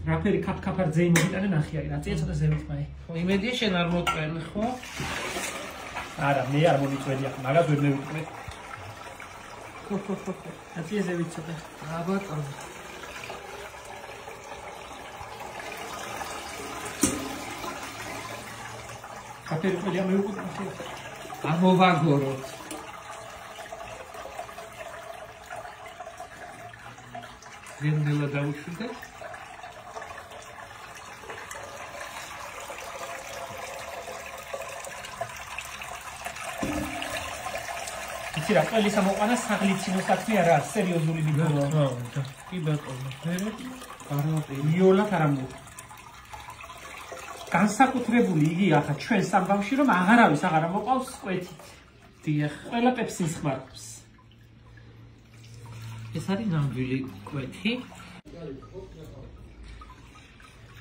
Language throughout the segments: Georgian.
რაფერი ქაფქაფარ ძეი მოგიტანე ნახიარი რა წია ცოტა ზევით მაი ხო იმედია შენ არ მოტყენი ხო არა მე არ მომიწვევია მაგას ვერ მევიტყვი ხო აწია ზევით ცოტა ბატონო რაფერი ყველია მეუკვდა ამოვაგოროთ გენდელა დაუშვიდე იცი რა ყველისა მოყვანა საღლიცინო საქმე არა სერიოზული მიგონა კი ბატონო მერე არაფერი იოლად არ ამო განსაკუთრებული იგი ახლა ჩვენ სამბავში რომ აღარავის აღარ მოყავს კვეთით დიახ ყველა პეპსინს ხმარობს ეს არის ნამდვილი კვეთი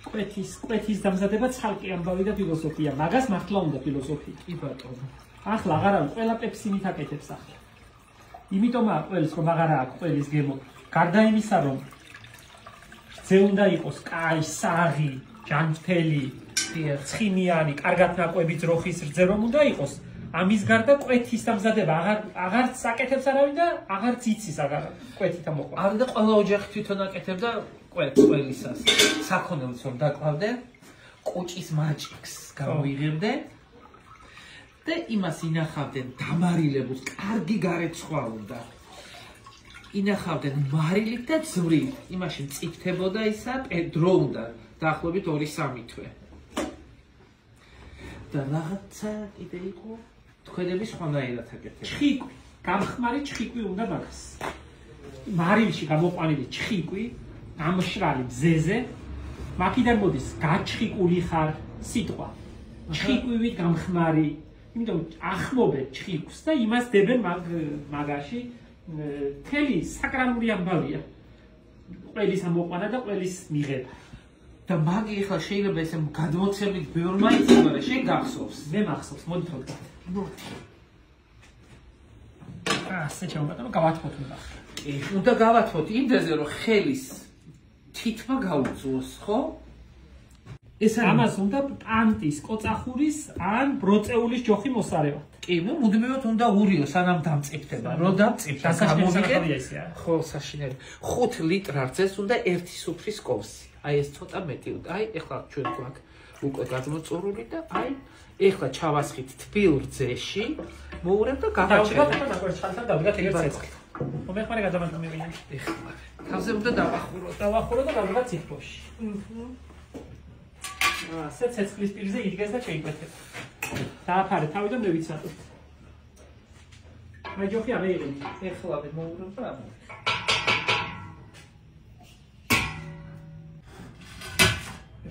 კვეთის დამზადება ცალკე ამბავი და ფილოსოფია მაგას მართლა უნდა ფილოსოფია კი ბატონო ახლა აღარავის ყველა პეპსინით აკეთებს ახლა იმიტომაა ყველის რომ აღარა აქვს ყველის გემო გარდა იმისა რომ ზე უნდა იყოს კაი საღი ჯანმრთელი ცხიმიანი კარგად ნაკვები ძროხის რძე რომ უნდა იყოს ამის გარდა კვეთის დამზადება აღარც აკეთებს არავინ და აღარც იცის კვეთით მოყვა არა და ყველა ოჯახი თვითონ აკეთებდა ყველისას საქონელს რომ დაკლავდნენ კუჭის მაჭიქს გამოიღებდნენ და იმას ინახავდნენ დამარილებულს კარგი გარეცხვა უნდა ინახავდნენ მარილით და ძვრით იმაში მწიფთებოდა ისა დრო უნდა დაახლოებით 2-3 თვე და რაღაცა კიდე იყო თქვენების სხვანაირად აკეთებდნენ ჩხიკვი გამხმარი ჩხიკვი უნდა მაგას მარილში გამოყვანილი ჩხიკვი ამშრალი მზეზე მაქიდან მოდის გაჩხიკული ხარ სიტყვა ჩხიკვივით გამხმარი იმიტომ ახმობენ ჩხიკვს და იმას დებენ მაგაში თელი საკრალური ამბავია ყველის ამოყვანა და ყველის მიღება და მაგი ახლა შეიძლება ესე გადმოცემით ბევრმა იცოდა რა შენ გახსოვს მე მახსოვს მოდით რომ ასე ჩავბატონო გავათმოთ უნდა კი უნდა გავათმოთ იმდეზე რომ ხელის თითმა გაუძოს ხო ეს ამას უნდა პანტის კოწახურის ან ბროწეულის ჯოხი მოსარევად კი ნუ მუდმივად უნდა ურიო სანამ დამწიფდება რომ დამწიფდა გამოვიგე ხო საშინელი 5 ლიტრ არცეს უნდა 1 სუფრის kovsi აი ეს ცოტა მეტი უნდა აი ეხლა ჩვენ გვაქვს უკვე გადმოწურული და აი ეხლა ჩავასხით თბილ რძეში მოურევ და გავაჩერებ და ნაკვერ ჩანთან დავდგათ ეგრეთ ცეცხლით მომეხმარე გადამატმევია ეხლა თავზე უნდა დავახურო და დავდგათ ციფროში ასე ცეცხლის პირზე იდგეს და შეიკვეთება დააფარე თავიდან მე ვიცატოთ აი ჯოხი არა იყინი ეხლა მე მოურევ და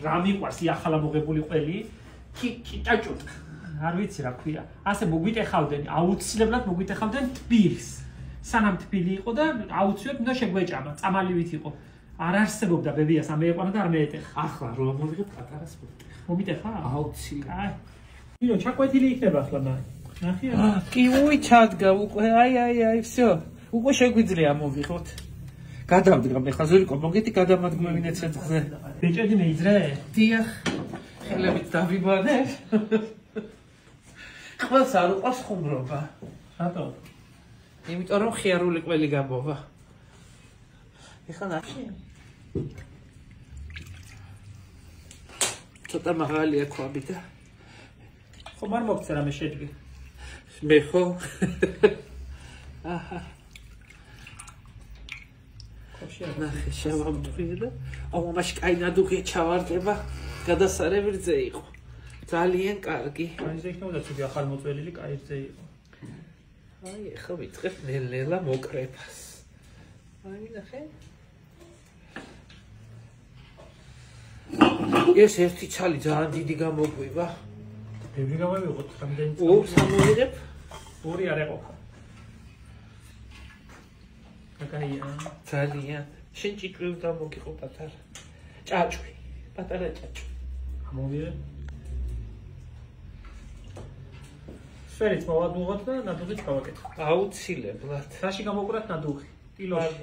რა მიყვარს იახალა მოგებული ყველი კი ჭაჭუტ არ ვიცი რა ქვია ასე მოგვიტეხავდნენ აუცილებლად მოგვიტეხავდნენ თბილს სანამ თბილი იყო და აუცილებლად უნდა შეგვეჭამა წამალივით იყო არ არსებობდა ბებიას ამ მეეყვანა და არ მეეტეხა ახლა რომ მოვიღებ პატარა სპორტი მომიტეხა აუცილებლად აი ნინო ჩაკვეთილი იქნება ახლა ნახე კი უი ჩადგა უკვე აი всё უკვე შეგვიძლია მოვიღოთ გადავდგა მე ხა ზურიკო მოგეთი გადამადგმევინე ცეცხლზე ბეჭედი მეიძრე დიახ ხელებით დავიბანე ყველს არ უყვარს ხუმრობა რატო იმიტომ რომ ხიარული ყველი გამოვა ეხლა ნახე ცოტა მაღალია ქვაბი და ხომ არ მოგწე რამე შედგე მე ხო აჰა ნახე შევამტვირ და აუ მაშ კაი ნადუღია ჩავარდება გადასარევი რძე იყო ძალიან კარგი აი ეს იქნება ცუდი ახალმოწველილი კაი რძე იყო აი ახლა ვიწყებ ნელ-ნელა მოკრებას აი ნახე ეს ერთი ცალი ძალიან დიდი გამოგვივა ბევრი გამოვიღოთ რამდენი სამოვიღებ ორი არ ეყოფა კაია ძალიან შენ ჭიჭვი უნდა მოგიყო პატარა ჭაჭვი პატარა ჭაჭვი მოვიღე სერიც მოვადუღოთ და ნადუღით გავაკეთო აუცილებლად რაში გამოვყრათ ნადუღი ტილოში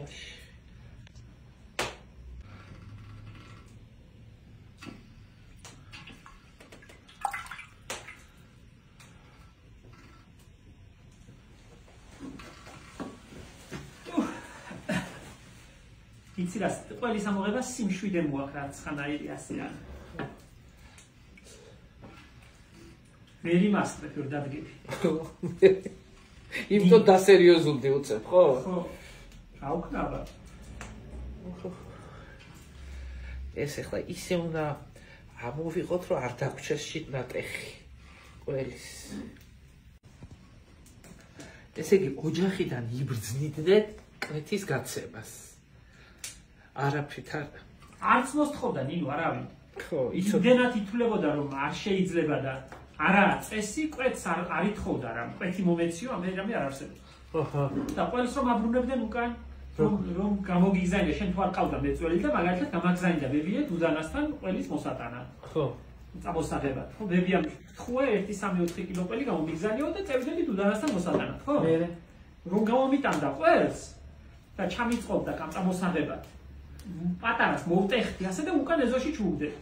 იცი რა, ყველის ამოღება სიმშვიდე მოაქვს რაც ხანაირი ასე არა. მე იმასწრებ რომ დადგები. იმიტომ დასერიოზულდი უწევ, ხო? ხო. რა უკნაბა. ეს ახლა ისე უნდა ამოვიღოთ რომ არ დაგვრჩეს შიდნატეხი ყველის. ესე იგი ოჯახიდან იბრძნიდნენ კვეთის გაცემას. არაფრით არც მოსთხოვდა ნინო არავინ. ხო, იმდენად ითვლებოდა რომ არ შეიძლება და არა წესი კვეთს არ ითხოვდა რა. კვეთი მომეციო ამერამე არ არსებობს. აჰა. და ყველს რომ აბრუნებდნენ უკან რომ გამოგიგზავნე შენ თუ არ ყავდა მეწველი და მაგალითად გამაგზავნდა ბებიე დუდანასთან ყველის მოსატანა. ხო. წამოსაღებად. ხო ბებიამ თქვა 1-3-4 კილო ყველი გამომიგზავნიო და წევდები დუდანასთან მოსატანად, ხო? მე რომ გამომიტანდა ყველს და ჩამიწყობდა წამოსაღებად. პატარას მოვტეხდი ასე და უკან ეზოში ჩუვდეთ.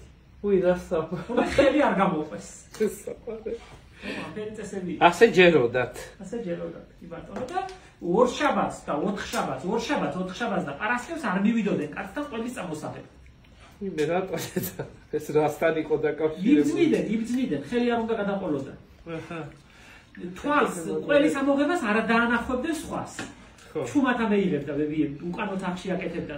უი რასა. ხო ხელი არ გამოყვეს. შესაძლოა. აფერწესები. ასე ჯეროდათ. ასე ჯეროდათ. კი ბატონო და ორშაბათს და ოთხშაბათს და პარასკევს არ მივიდოდნენ კაცთან ყველის წამოსაღებად. მე რატო ეს რასთან იყო დაკავშირებული? იბრძნიდნენ, ხელი არ უნდა გადაყოლოდა. აჰა. თვალს ყველის ამოღებას არ დაანახვებდნენ სხვას. ხო. ჩუმად ამეირებდა ბებიე, უკანოთ აღში აკეთებდა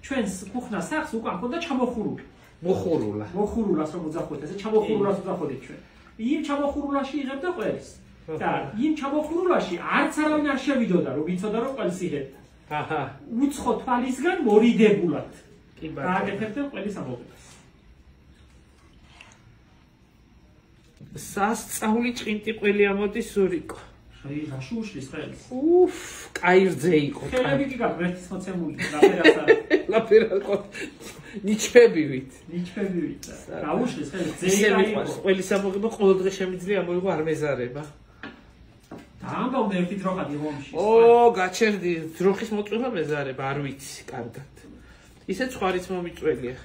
ჩვენს ქუხნას სახს უკან ხონდა ჩამოხურული. მოხურულას რომ უძახოთ, ესე ჩამოხურულას უძახოდით ჩვენ. იმ ჩამოხურულაში იღებდა ყველს. და იმ ჩამოხურულაში არც არავინ არ შევიდოდა, რომ იცოდა რომ ყველს იღებდა. აჰა. უცხო თვალისგან მორიდებულად. კი ბატონო. გააკეთებდნენ ყველის ამოღებას. სასწაული ჭინტი ყველი ამოდის სურიკო. აი, რაში უშლის ხელს? უფ, კაირზე იყო. ხელები კი გაგვერთის მოცემული, ლაფერას არის. ლაფერაკო. ნიჩფებივით. რა უშლის ხელს? ზეიკა იყო. ყველის ამოღება ყოველ დღე შემიძლია ამოიღო არ მეზარება. დაამბავდა ერთი დროხად იღომში. ო, გაჩერდი, დროხის მოწვევა მეზარება, არ ვიცი, კარგად. ისეც ხარიც მომიწველია.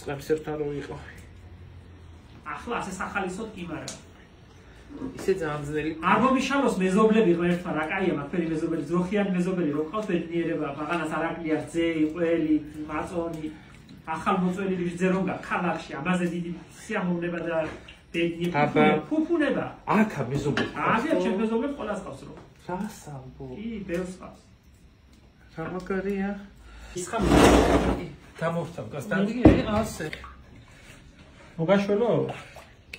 წლებს ერთად რო იყო. ახლა ასე სახალისოდ კი მარა. ისე ძალიან ძნელი. არ მომიშალოს მეზობლები ღერთმა რა კაია მაგფერი მეზობელი, ძროხიანი მეზობელი რო ყავს ბედნიერება, მაღანას არ აკლია ძეი, ყველი, მაწონი, ახალ მოწველი ბიჭზე რომ ქალაქში, ამაზე დიდი სიამოვნება და ბედნიერება, ფუფუნება. აქა მეზობელი. აქა ჩემ მეზობლებს ყველას ყავს რო. რასამბო. კი, ბევრს ყავს. რა მაგარია? ის ხამ გამოვთავ გასტანდი ასე. მოგაშველო?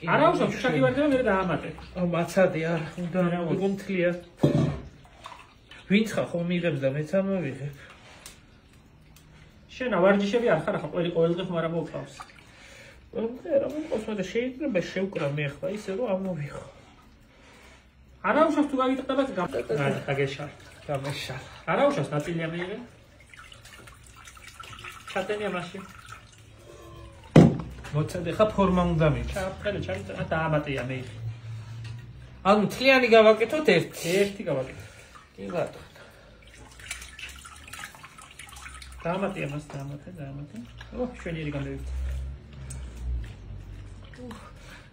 არა უშავ შაკი ვარდება მე დაამატე. მაცადი არ უნდა იყო მთლია. ვინც ხა ხომ მიღებს და მეც ამოვიღებ. შენ ავარჯიშები არ ხარ ხა ყოველ დღე ხომ არ მოვყავს. რა მომყავს მე და შეიძლება შევკრა მე ხა ისე რომ ამოვიღო. არა უშავ თუ გაგიტყდება გაგეშალ. არა უშავს ნაწილია მეიღე. ჩატენია მაშინ. მოცადე ხა ფორმა უნდა მიჩა. ხელი დაამატია მე. ანუ თლიანი გავაკეთოთ ერთი გავაკეთოთ. კი ბატონო. დაამატია მას დაამატე. ო, შვენიერი გამოვიდა.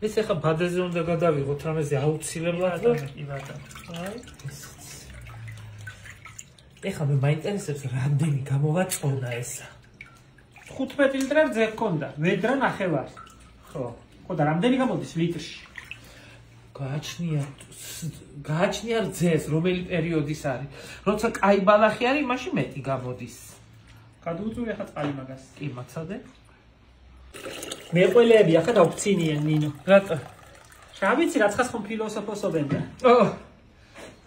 ეს ახლა ბადეზე უნდა გადავიღოთ რამეზე აუცილებლად და კი ბატონო. აი, ეხლა მე მაინტერესებს რამდენი გამოვაწონა ესა. 15 ლიტრა რძე ჰქონდა, ვედრა ნახევარი. ხო. ხო და რამდენი გამოდისლიტრში? გააჩნია რძეს, რომელი პერიოდის არის. როცა კაი ბალახი არის, მაშინ მეტი გამოდის. გადაუწვი ახლა წყალი მაგას. კი, მაცადე. მე ყველები ახლა დავქცინიან ნინო. რატო? რა ვიცი, რაცხას ხომ ფილოსოფოსობენ და.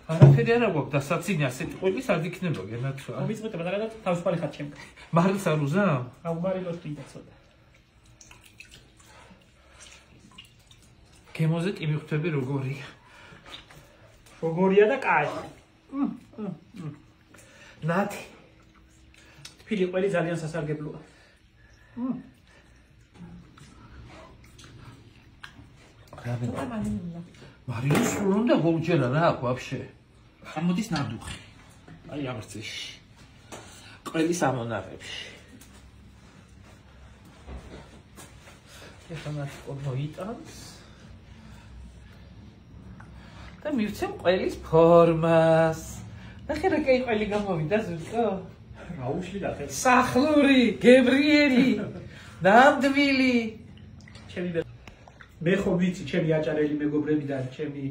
არაფერი არ აქვს დასაცინე ასეთი ყველი სად იქნება გენაცვა? მომიწყვეტება და გადავ თავისუფალი ხარ ჩემ. მარილს არ უზამ? აუმარილოს პირდა ცოტა. გემოზე კი მიხვდები როგორია. როგორია და კაი. ნათი. თბილი ყველი ძალიან სასარგებლოა. მარილოს სულ უნდა გოუჯერა რა აქვს ვაფშე. ამოდის ნადუხი. აი ამრწეში. ყველის ამონარებში. ეხლა მათ მოიტანს. და მივცემ ყველის ფორმას. ნახე რა კაი ყველი გამოვიდა ზუსტო. აუშლი და ხელი. სახლური, გებრიელი, ნამდვილი. მე ხო ვიცი, ჩემი აჭარელი მეგობრებიდან, ჩემი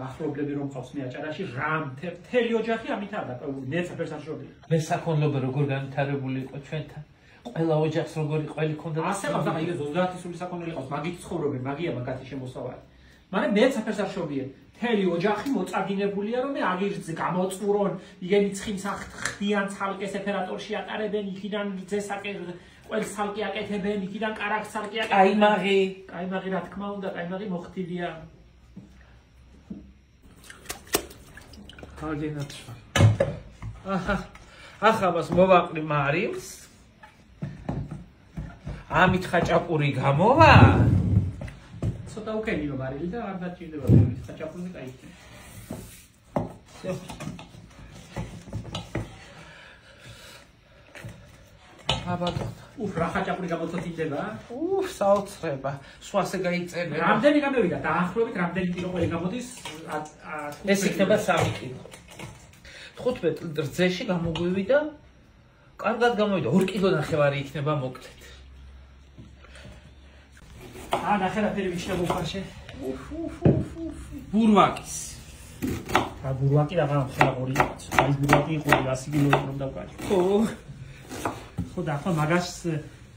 ახლობლები რომ ყავს მე აჭარაში, რამ მთელი ოჯახი ამით არ დაკავებული, მეც აფერს არ შობია. მე საქონლობა როგორ განვითარებული იყო ჩვენთან. ყველა ოჯახს როგორი ყველი ქონდა. ასე ყავს, ახლა იგივე 30 სული საქონელი ყავს, მაგით ცხოვრობენ, მაგია მაგათი შემოსავალი. მაგრამ მეც აფერს არ შობია. მთელი ოჯახი მოწაგინებულია, რომ მე აგირზე გამოწურონ, იგენი ცხიმს ხდიან ცალკე სეპარატორში ატარებენ, იქიდან ძესაკე ყველს ცალკე აკეთებენ, იქიდან კარაქს ცალკე აკეთებენ. კაიმაღი, რა თქმა უნდა, კაიმაღი მოხდილია. კარგად შვა. ახლა მას მოვაყრი მარილს. ამით ხაჭაპური გამოვა. ცოტა უკენიო მარილი და არ დაჭირდება ბევრი ხაჭაპური კაი. აბატონ. რა ხაჭაპური გამოწოთინდება? საოცრება. სვასე გაიწერე. რამდენი გამოვიდა? დაახლოებით რამდენი კილო ყველი გამოდის? ეს იქნება 3 კილო. 15 ლიტრ ძეში გამოგვივიდა. კარგად გამოვიდა. 2 კილო ნახევარი იქნება მოკლედ. ნახევარი ვიჩნევ უფარშე. ბურვაკის. ბურვაკი რაღა ხალხური. აი ბურვაკი იყო 100 კილო რომ დავკარჯ. ხო და ახლა მაგას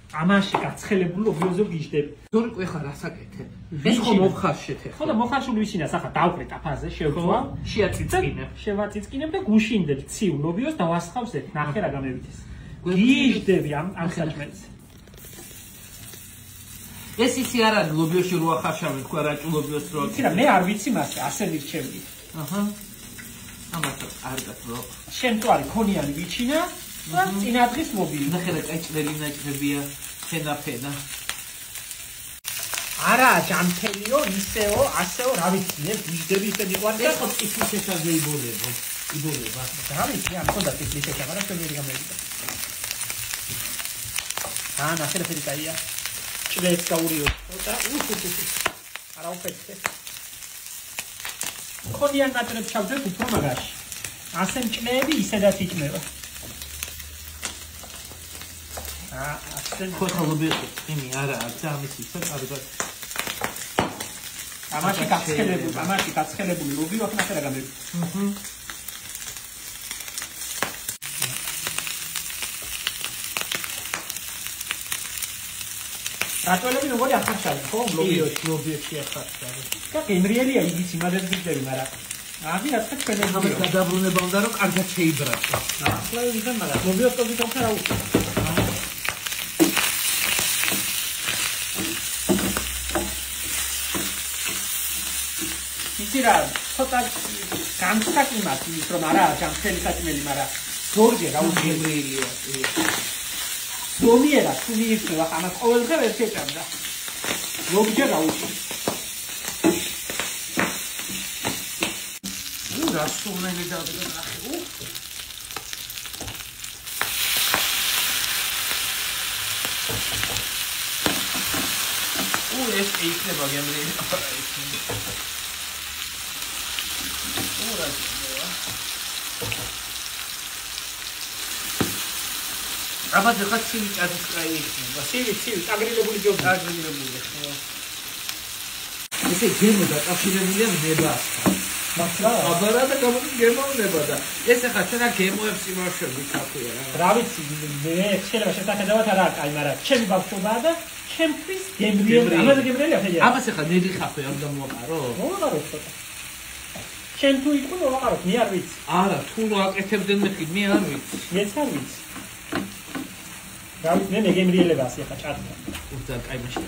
ამაში გაცხელებული ობიოზო გიждები. ზორიკო ეხლა რასაკეთებ? ეს ხო მოხარშეთ ეხლა. ხო და მოხარშული ვისინა, ახლა დავყრე ტაფაზე, შევქვა, შეაწიწკინებ. შევაწიწკინებ და გუშინდებ ციუ ლობიოს და ვასხავს ერთ ნახე რა გამევიდეს. გიждები ამ საჭმელს. ეს ისი არ არის ლობიოში რო ახარშავენ თქვა რაჭუ ლობიოს რო. იცი რა მე არ ვიცი მასე, ასე მირჩევდი. აჰა. ამათ კარგად რო. შენ თვარი ქონიანი ვიჩინა და წინადღის ლობიო. ნახე რა კაჭრელი ნაჭრებია, ფენა. არა, ჯანმრთელიო, ისეო, ასეო, რა ვიცი, მე გიждები ისე მიყვარდა. ეს ხო წიფლის შესაძლებელი იბოლება. რა ვიცი, ამ ხონდა წიფლის შესაძლებელი, მაგრამ შემიძლია გამოვიდა. ნახე რა ფერი კაია. ჭრეს გაურიო და არა უფეთე. ქონიან ნატრებს ჩავდეთ უფრო მაგაში. ასე მჭმეები ისედაც იჭმება. ასე ხოთალობიო იმი არა აქ ამის ისე კარგად. ამაში გაცხელებული ლობიო აქ ნახე რა გამევიდა. რატოები როგორი ახარშავენ ხო ლობიოში ახარშავენ და გემრიელია იგიც იმადებს გიჭდები მაგრამ აი რაცა ჩვენ ამას გადაბრუნება უნდა რომ კარგად შეიბრაჭო ახლა ვიღებ მაგრამ ლობიოს ტოპიკს რა უწევ იცი რა ცოტა განსაკუთრებით ის რომ არა ჯანმრთელი საჭმელი მაგრამ ზორჯერ რა უგემრიელია ზომიერად თუ მიიწევა ამას ყოველდღე ვერ შეჭამდა. ზოგჯერ აუჭი. რა სულმელი დავდნახე. ეს იქნება გემრიელი. აბა ხა ცივი ჭადის კაი იქნება. ცივი, აგრილებული ჯობი. აგრილებული ხო. ესე გემო დაკავშირებულია ნებასთან. მართლა? აბარა და გემოვნება და ეს ახლა ჩვენ აქ გემოებს იმარშვებით ახლა რა. რა ვიცი, მე შეიძლება შესაძლებლად არა კაი, მაგრამ ჩემი ბავშვობაა და ჩემთვის გემრიელი, ამაზე გემრიელია ხეია. ამას ახლა ნედი ხაფე არ დამოაყარო? მოვაყარო ცოტა. შენ თუ იყო მოვაყაროთ, მე არ ვიცი. არა, თუ რა აკეთებდნენ მე არ ვიცი. მეც არ ვიცი. რა ვიცი, მე გემრიელებას ახლა ჭადდა. უდა კაი მაშინ